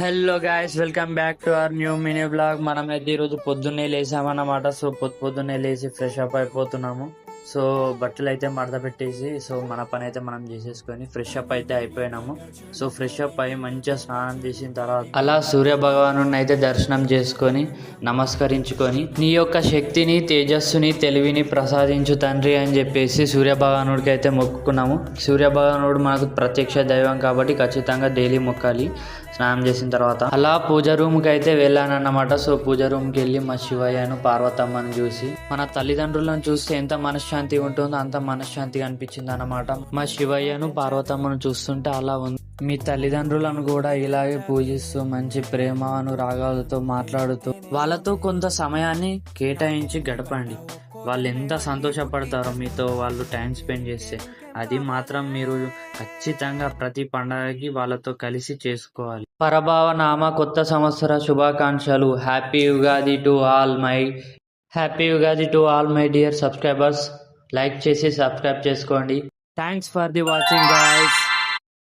Hello guys, welcome back to our new mini blog. మనమైతే ఈరోజు పొద్దున్నే లేసామన్నమాట. సో పొద్దున్నే లేచి ఫ్రెష్ అప్ అయిపోతున్నాము. సో బట్టలు అయితే మడత పెట్టేసి మన పని అయితే మనం చేసేసుకొని ఫ్రెష్ అప్ అయితే అయిపోయినాము. సో ఫ్రెష్ అప్ అయ్యి మంచిగా స్నానం చేసిన తర్వాత అలా సూర్య భగవాను అయితే దర్శనం చేసుకొని నమస్కరించుకొని నీ యొక్క శక్తిని, తేజస్సుని, తెలివిని ప్రసాదించు తండ్రి అని చెప్పేసి సూర్య భగవానుడికి అయితే మొక్కుకున్నాము. సూర్య భగవానుడు మనకు ప్రత్యక్ష దైవం కాబట్టి ఖచ్చితంగా డైలీ మొక్కాలి స్నానం చేసిన తర్వాత. అలా పూజ రూమ్కి అయితే వెళ్ళానన్నమాట. సో పూజ రూమ్కి వెళ్ళి మా శివయ్యను, పార్వతమ్మను చూసి మన తల్లిదండ్రులను చూస్తే ఎంత మనశ్శాంతి ఉంటుందో అంత మనశ్శాంతిగా అనిపించింది అన్నమాట. మా శివయ్యను, పార్వతమ్మను చూస్తుంటే అలా ఉంది. మీ తల్లిదండ్రులను కూడా ఇలాగే పూజిస్తూ మంచి ప్రేమ అనురాగాలతో మాట్లాడుతూ వాళ్ళతో కొంత సమయాన్ని కేటాయించి గడపండి. వాళ్ళు ఎంత సంతోషపడతారో మీతో వాళ్ళు టైం స్పెండ్ చేస్తే. అది మాత్రం మీరు ఖచ్చితంగా ప్రతి పండగకి వాళ్ళతో కలిసి చేసుకోవాలి. పరభావ నామ కొత్త సంవత్సర శుభాకాంక్షలు. Happy Ugadi to all my dear subscribers. Like చేసి సబ్స్క్రైబ్ చేసుకోండి. Thanks for the watching guys.